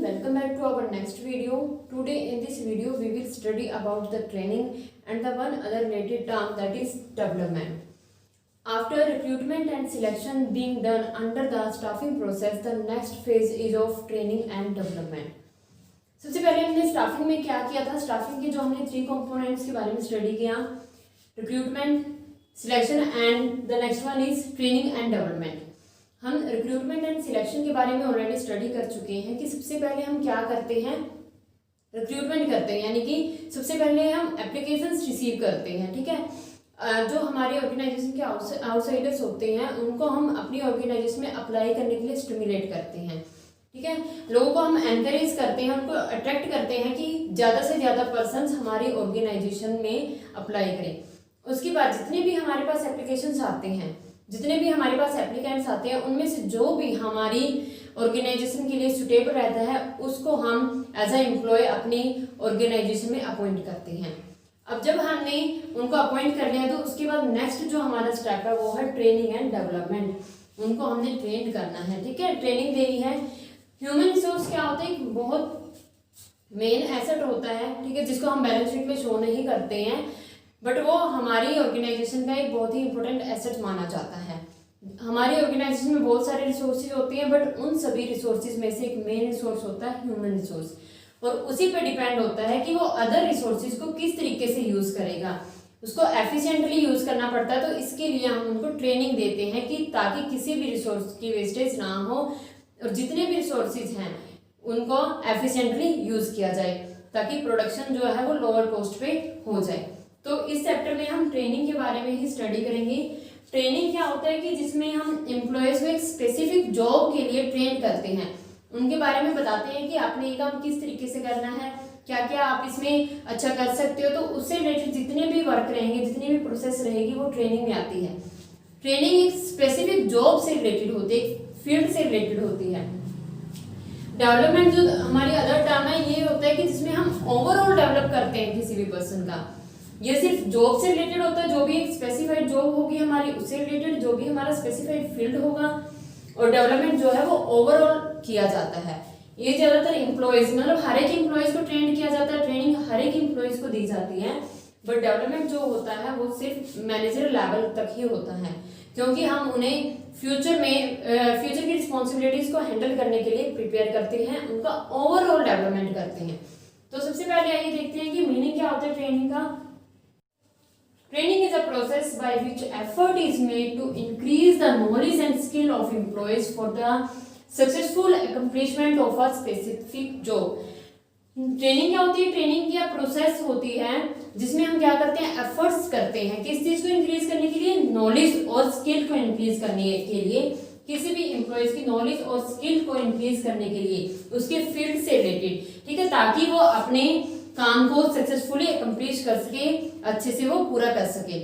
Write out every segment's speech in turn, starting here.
welcome back to our next video. Today in this video we will study about the training and the one other related term, that is development. After recruitment and selection being done under the staffing process, the next phase is of training and development. सबसे पहले हमने staffing में क्या किया था, staffing के जो हमने 3 कंपोनेंट्स के बारे में स्टडी किया, recruitment, selection and the next one is training and development. हम रिक्रूटमेंट एंड सिलेक्शन के बारे में ऑलरेडी स्टडी कर चुके हैं कि सबसे पहले हम क्या करते हैं, रिक्रूटमेंट करते हैं, यानी कि सबसे पहले हम एप्लीकेशंस रिसीव करते हैं. ठीक है, जो हमारे ऑर्गेनाइजेशन के आउटसाइडर्स होते हैं उनको हम अपनी ऑर्गेनाइजेशन में अप्लाई करने के लिए स्टिमुलेट करते हैं. ठीक है, लोगों को हम एनकरेज करते हैं, उनको अट्रैक्ट करते हैं कि ज़्यादा से ज़्यादा पर्सन्स हमारी ऑर्गेनाइजेशन में अप्लाई करें. उसके बाद जितने भी हमारे पास एप्लीकेशंस आते हैं, जितने भी हमारे पास एप्लीकेंट्स आते हैं, उनमें से जो भी हमारी ऑर्गेनाइजेशन के लिए सुटेबल रहता है उसको हम एज अ एम्प्लॉय अपनी ऑर्गेनाइजेशन में अपॉइंट करते हैं. अब जब हमने उनको अपॉइंट कर लिया तो उसके बाद नेक्स्ट जो हमारा स्टेप है वो है ट्रेनिंग एंड डेवलपमेंट. उनको हमने ट्रेन करना है. ठीक है, ट्रेनिंग देनी है. ह्यूमन रिसोर्स क्या होता है, एक बहुत मेन एसेट होता है. ठीक है, जिसको हम बैलेंस शीट में शो नहीं करते हैं, बट वो हमारी ऑर्गेनाइजेशन का एक बहुत ही इंपॉर्टेंट एसेट माना जाता है. हमारी ऑर्गेनाइजेशन में बहुत सारे रिसोर्सेज होते हैं, बट उन सभी रिसोर्सेज में से एक मेन रिसोर्स होता है ह्यूमन रिसोर्स, और उसी पे डिपेंड होता है कि वो अदर रिसोर्सेज को किस तरीके से यूज करेगा. उसको एफिशिएंटली यूज करना पड़ता है. तो इसके लिए हम उनको ट्रेनिंग देते हैं कि ताकि किसी भी रिसोर्स की वेस्टेज ना हो और जितने भी रिसोर्सेज हैं उनको एफिशिएंटली यूज किया जाए ताकि प्रोडक्शन जो है वो लोअर कॉस्ट पे हो जाए. तो इस चैप्टर में हम ट्रेनिंग के बारे में ही स्टडी करेंगे. ट्रेनिंग क्या होता है कि जिसमें हम एम्प्लॉयज को एक स्पेसिफिक जॉब के लिए ट्रेन करते हैं, उनके बारे में बताते हैं कि आपने ये काम किस तरीके से करना है, क्या क्या आप इसमें अच्छा कर सकते हो. तो उससे रिलेटेड जितने भी वर्क रहेंगे, जितनी भी प्रोसेस रहेगी वो ट्रेनिंग में आती है. ट्रेनिंग एक स्पेसिफिक जॉब से रिलेटेड होती है, फील्ड से रिलेटेड होती है. डेवलपमेंट जो हमारी अदर टर्म है ये होता है कि जिसमें हम ओवरऑल डेवलप करते हैं किसी भी पर्सन का. ये सिर्फ जॉब से रिलेटेड होता है, जो भी एक स्पेसिफाइड जॉब होगी हमारी उससे रिलेटेड, जो भी हमारा स्पेसिफाइड फील्ड होगा. और डेवलपमेंट जो है वो ओवरऑल किया जाता है. ये ज्यादातर एम्प्लॉयज, मतलब हर एक एम्प्लॉयज को ट्रेन किया जाता है, ट्रेनिंग हर एक एम्प्लॉयज को दी जाती है. बट डेवलपमेंट जो होता है वो सिर्फ मैनेजर लेवल तक ही होता है, क्योंकि हम उन्हें फ्यूचर की रिस्पॉन्सिबिलिटीज को हैंडल करने के लिए प्रिपेयर करते हैं, उनका ओवरऑल डेवलपमेंट करते हैं. तो सबसे पहले आइए देखते हैं कि मीनिंग क्या होता है ट्रेनिंग का. Training is a process by which effort is made to increase the knowledge and skill of employees for the successful accomplishment of a specific job. Training क्या होती है, ट्रेनिंग की प्रोसेस होती है जिसमें हम क्या करते हैं, एफर्ट्स करते हैं किस चीज को इंक्रीज करने के लिए, नॉलेज और स्किल को इंक्रीज करने के लिए. किसी भी एम्प्लॉयज की नॉलेज और स्किल को इंक्रीज करने के लिए उसके फील्ड से रिलेटेड. ठीक है, ताकि वो अपने काम को सक्सेसफुली अकम्प्लिश कर सके, अच्छे से वो पूरा कर सके.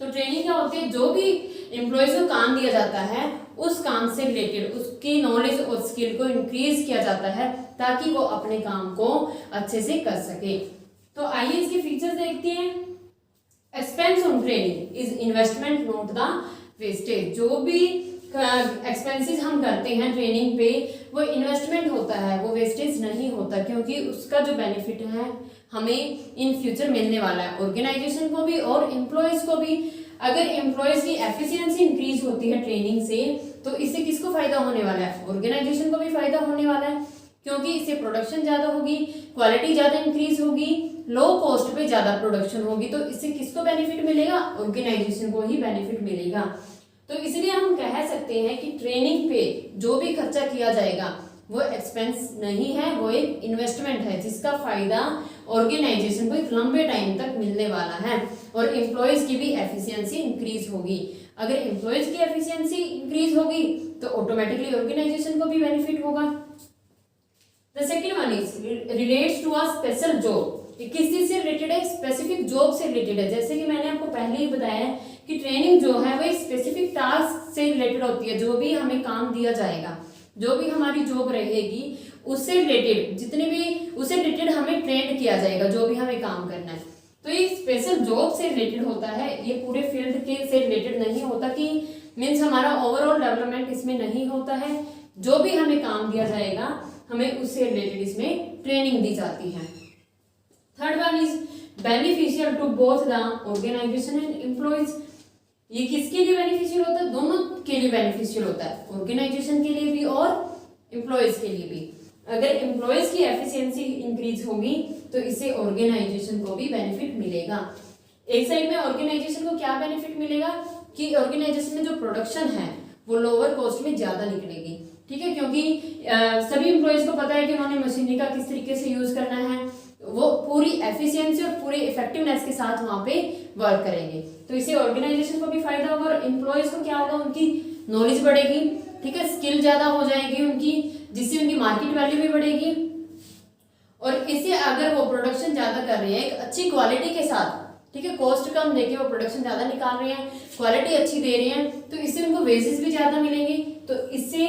तो ट्रेनिंग क्या होती है, जो भी एम्प्लॉयज को काम दिया जाता है उस काम से रिलेटेड उसकी नॉलेज और स्किल को इंक्रीज किया जाता है ताकि वो अपने काम को अच्छे से कर सके. तो आइए इसके फीचर्स देखते हैं. Expense on training is investment not the wastage. जो भी एक्सपेंसेस हम करते हैं ट्रेनिंग पे वो इन्वेस्टमेंट होता है, वो वेस्टेज नहीं होता, क्योंकि उसका जो बेनिफिट है हमें इन फ्यूचर मिलने वाला है, ऑर्गेनाइजेशन को भी और एम्प्लॉयज को भी. अगर एम्प्लॉयज की एफिशिएंसी इंक्रीज होती है ट्रेनिंग से तो इससे किसको फायदा होने वाला है, ऑर्गेनाइजेशन को भी फायदा होने वाला है, क्योंकि इससे प्रोडक्शन ज्यादा होगी, क्वालिटी ज्यादा इंक्रीज होगी, लो कॉस्ट पे ज्यादा प्रोडक्शन होगी. तो इससे किसको बेनिफिट मिलेगा, ऑर्गेनाइजेशन को ही बेनिफिट मिलेगा. तो इसलिए हम कह सकते हैं कि ट्रेनिंग पे जो भी खर्चा किया जाएगा वो एक्सपेंस नहीं है, वो एक इन्वेस्टमेंट है जिसका फायदा ऑर्गेनाइजेशन को एक लंबे टाइम तक मिलने वाला है और एम्प्लॉयज की भी एफिशिएंसी इंक्रीज होगी. अगर एम्प्लॉयज की एफिशिएंसी इंक्रीज होगी तो ऑटोमेटिकली ऑर्गेनाइजेशन को भी बेनिफिट होगा. The second one is relates to a special job. किस चीज से रिलेटेड है, स्पेसिफिक जॉब से रिलेटेड है. जैसे कि मैंने आपको पहले ही बताया कि ट्रेनिंग जो है वो एक स्पेसिफिक टास्क से रिलेटेड होती है. जो भी हमें काम दिया जाएगा, जो भी हमारी जॉब रहेगी उससे रिलेटेड, जितने भी उससे रिलेटेड हमें ट्रेन किया जाएगा जो भी हमें काम करना है. तो ये स्पेशल जॉब से रिलेटेड होता है, ये पूरे फील्ड के से रिलेटेड नहीं होता कि मीन्स हमारा ओवरऑल डेवलपमेंट इसमें नहीं होता है. जो भी हमें काम दिया जाएगा हमें उससे रिलेटेड इसमें ट्रेनिंग दी जाती है। Third one is beneficial to both the organization and employees. ये किसके लिए बेनिफिशियल होता है? दोनों के लिए बेनिफिशियल होता है, ऑर्गेनाइजेशन के लिए भी और एम्प्लॉयज के लिए भी। अगर एम्प्लॉयज की एफिशिएंसी इंक्रीज होगी तो इससे ऑर्गेनाइजेशन को भी बेनिफिट मिलेगा। एक साइड में ऑर्गेनाइजेशन को क्या बेनिफिट मिलेगा कि ऑर्गेनाइजेशन में जो प्रोडक्शन है वो लोअर कॉस्ट में ज्यादा निकलेगी, ठीक है, क्योंकि सभी एम्प्लॉयज को पता है कि उन्होंने मशीनरी का किस तरीके से यूज करना है, वो पूरी एफिशिएंसी और पूरी इफेक्टिवनेस के साथ वहां पे वर्क करेंगे। तो इससे ऑर्गेनाइजेशन को भी फायदा होगा और एम्प्लॉयज को क्या होगा, उनकी नॉलेज बढ़ेगी, ठीक है, स्किल ज्यादा हो जाएगी उनकी, जिससे उनकी मार्केट वैल्यू भी बढ़ेगी। और इससे अगर वो प्रोडक्शन ज्यादा कर रहे हैं एक अच्छी क्वालिटी के साथ, ठीक है, कॉस्ट कम देके वो प्रोडक्शन ज्यादा निकाल रहे हैं, क्वालिटी अच्छी दे रहे हैं, तो इससे उनको वेजेस भी ज्यादा मिलेंगे। तो इससे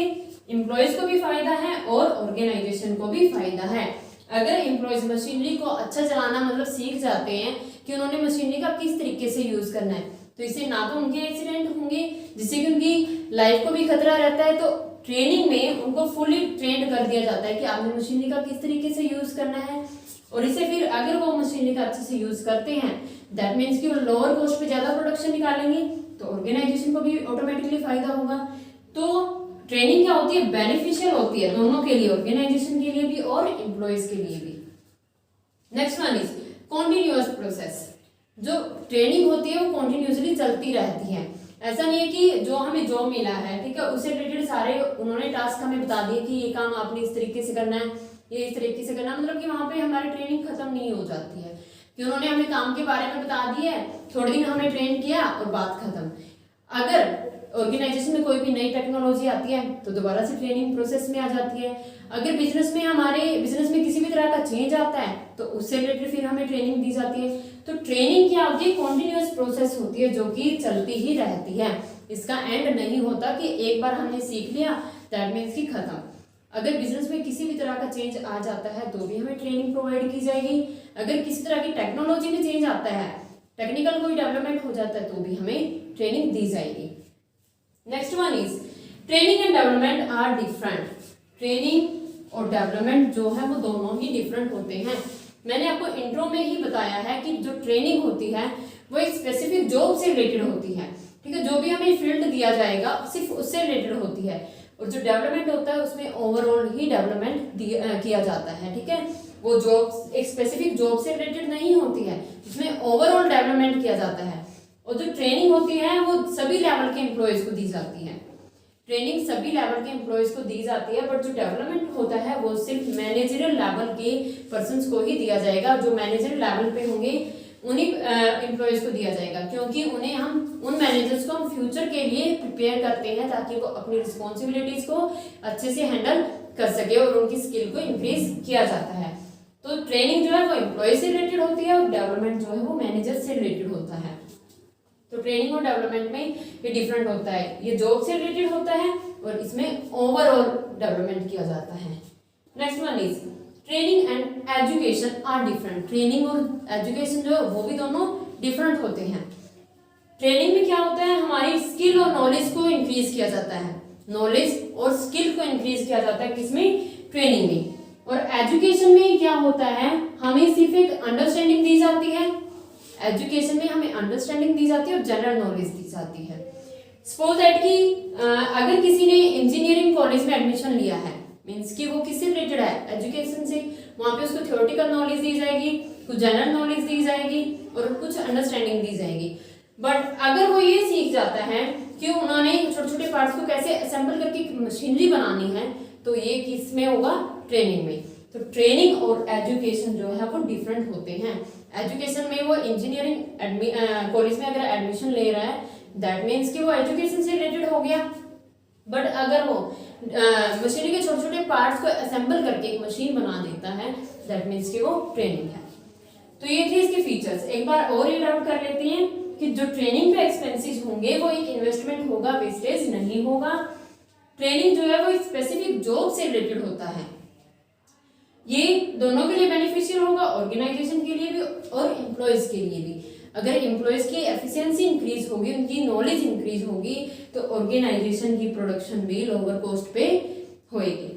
एम्प्लॉयज को भी फायदा है और ऑर्गेनाइजेशन को भी फायदा है। अगर एम्प्लॉयज मशीनरी को अच्छा चलाना मतलब सीख जाते हैं कि उन्होंने मशीनरी का किस तरीके से यूज करना है, तो इससे ना तो उनके एक्सीडेंट होंगे जिससे कि उनकी लाइफ को भी खतरा रहता है। तो ट्रेनिंग में उनको फुली ट्रेंड कर दिया जाता है कि आपने मशीनरी का किस तरीके से यूज करना है, और इससे फिर अगर वो मशीनरी का अच्छे से यूज करते हैं दैट मीन्स कि वो लोअर कॉस्ट पे ज्यादा प्रोडक्शन निकालेंगे, तो ऑर्गेनाइजेशन को भी ऑटोमेटिकली फायदा होगा। तो ट्रेनिंग क्या होती है, बेनिफिशियल होती है दोनों के लिए, ऑर्गेनाइजेशन के लिए भी और एम्प्लॉयज के लिए भी। Next one is continuous process. जो ट्रेनिंग होती है वो कॉन्टिन्यूसली चलती रहती है। ऐसा नहीं है कि जो हमें जॉब मिला है, ठीक है, उससे रिलेटेड सारे उन्होंने टास्क हमें बता दिए कि ये काम आपने इस तरीके से करना है, ये इस तरीके से करना, मतलब कि वहां पे हमारी ट्रेनिंग खत्म नहीं हो जाती है कि उन्होंने हमें काम के बारे में बता दिया है, थोड़े दिन हमने ट्रेन किया और बात खत्म। अगर ऑर्गेनाइजेशन में कोई भी नई टेक्नोलॉजी आती है तो दोबारा से ट्रेनिंग प्रोसेस में आ जाती है। अगर बिजनेस में हमारे बिजनेस में किसी भी तरह का चेंज आता है तो उससे रिलेटेड फिर हमें ट्रेनिंग दी जाती है। तो ट्रेनिंग क्या होती है, कॉन्टिन्यूअस प्रोसेस होती है जो कि चलती ही रहती है, इसका एंड नहीं होता कि एक बार हमने सीख लिया दैट मीन्स कि खत्म। अगर बिजनेस में किसी भी तरह का चेंज आ जाता है तो भी हमें ट्रेनिंग प्रोवाइड की जाएगी। अगर किसी तरह की टेक्नोलॉजी में चेंज आता है, टेक्निकल कोई डेवलपमेंट हो जाता है तो भी हमें ट्रेनिंग दी जाएगी। Next one is training and development are different. Training और डेवलपमेंट जो है वो दोनों ही डिफरेंट होते हैं। मैंने आपको इंट्रो में ही बताया है कि जो ट्रेनिंग होती है वो एक स्पेसिफिक जॉब से रिलेटेड होती है, ठीक है, जो भी हमें फील्ड दिया जाएगा सिर्फ उससे रिलेटेड होती है। और जो डेवलपमेंट होता है उसमें ओवरऑल ही डेवलपमेंट किया जाता है, ठीक है, वो जॉब एक स्पेसिफिक जॉब से रिलेटेड नहीं होती है, उसमें ओवरऑल डेवलपमेंट किया जाता है। और जो ट्रेनिंग होती है वो सभी लेवल के एम्प्लॉयज को दी जाती है, ट्रेनिंग सभी लेवल के एम्प्लॉयज को दी जाती है, बट जो डेवलपमेंट होता है वो सिर्फ मैनेजरियल लेवल के पर्सन्स को ही दिया जाएगा। जो मैनेजरियल लेवल पे होंगे उन्हीं एम्प्लॉयज को दिया जाएगा, क्योंकि उन्हें हम उन मैनेजर्स को हम फ्यूचर के लिए प्रिपेयर करते हैं ताकि वो अपनी रिस्पॉन्सिबिलिटीज को अच्छे से हैंडल कर सके और उनकी स्किल को इंक्रीज किया जाता है। तो ट्रेनिंग जो है वो एम्प्लॉय से रिलेटेड होती है और डेवलपमेंट जो है वो मैनेजर से रिलेटेड होता है। तो ट्रेनिंग और डेवलपमेंट में ये डिफरेंट होता है, ये जॉब से रिलेटेड होता है और इसमें ओवरऑल डेवलपमेंट किया जाता है। Next one is training and education are different. Training और एजुकेशन जो है वो भी दोनों डिफरेंट होते हैं। ट्रेनिंग में क्या होता है, हमारी स्किल और नॉलेज को इंक्रीज किया जाता है, नॉलेज और स्किल को इंक्रीज किया जाता है किसमें, ट्रेनिंग में। और एजुकेशन में क्या होता है, हमें सिर्फ एक अंडरस्टैंडिंग दी जाती है, एजुकेशन में हमें अंडरस्टैंडिंग दी जाती है और जनरल नॉलेज दी जाती है। सपोज दैट कि अगर किसी ने इंजीनियरिंग कॉलेज में एडमिशन लिया है, मीन्स कि वो किससे रिलेटेड है, एजुकेशन से, वहां पे उसको थ्योरेटिकल नॉलेज दी जाएगी, कुछ जनरल नॉलेज दी जाएगी और कुछ अंडरस्टैंडिंग दी जाएगी। बट अगर वो ये सीख जाता है कि उन्होंने छोटे छोटे पार्ट्स को कैसे असेंबल करके मशीनरी बनानी है, तो ये किस में होगा, ट्रेनिंग में। तो ट्रेनिंग और एजुकेशन जो है वो डिफरेंट होते हैं। एजुकेशन में वो इंजीनियरिंग कॉलेज में अगर एडमिशन ले रहा है दैट मीन्स कि वो एजुकेशन से रिलेटेड हो गया। बट अगर वो मशीनरी के छोटे छोटे पार्ट्स को असेंबल करके एक मशीन बना देता है दैट मीन्स कि वो ट्रेनिंग है। तो ये थे इसके फीचर्स। एक बार और रीड आउट कर लेते हैं कि जो ट्रेनिंग पे एक्सपेंसेस होंगे वो एक इन्वेस्टमेंट होगा, वेस्टेज नहीं होगा। ट्रेनिंग जो है वो एक स्पेसिफिक जॉब से रिलेटेड होता है, ये दोनों के लिए बेनिफिशियल होगा, ऑर्गेनाइजेशन के लिए भी और एम्प्लॉयज के लिए भी। अगर एम्प्लॉयज की एफिशिएंसी इंक्रीज होगी, उनकी नॉलेज इंक्रीज होगी, तो ऑर्गेनाइजेशन की प्रोडक्शन भी लोअर कॉस्ट पे होएगी।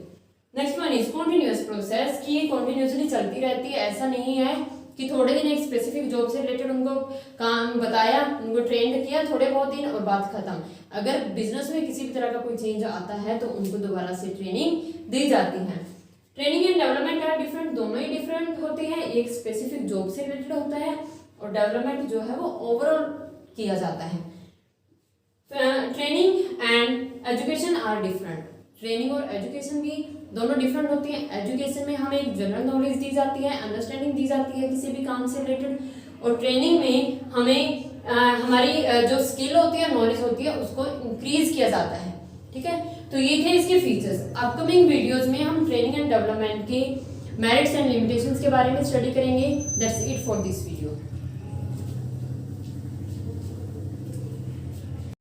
Next one is continuous process, कि ये कॉन्टिन्यूसली चलती रहती है। ऐसा नहीं है कि थोड़े दिन एक स्पेसिफिक जॉब से रिलेटेड उनको काम बताया, उनको ट्रेंड किया थोड़े बहुत दिन और बात खत्म। अगर बिजनेस में किसी भी तरह का कोई चेंज आता है तो उनको दोबारा से ट्रेनिंग दी जाती है। Training and development are different, दोनों ही डिफरेंट होते हैं। एक स्पेसिफिक जॉब से रिलेटेड होता है और डेवलपमेंट जो है वो ओवरऑल किया जाता है। Training and education are different, training और एजुकेशन भी दोनों डिफरेंट होती है। एजुकेशन में हमें एक जनरल नॉलेज दी जाती है, अंडरस्टैंडिंग दी जाती है किसी भी काम से रिलेटेड, और ट्रेनिंग में हमें हमारी जो स्किल होती है, नॉलेज होती है, उसको इंक्रीज किया जाता है। ठीक है, तो ये थे इसके फीचर्स। अपकमिंग वीडियोस में हम ट्रेनिंग एंड डेवलपमेंट के मेरिट्स एंड लिमिटेशंस के बारे में स्टडी करेंगे। That's it for this video.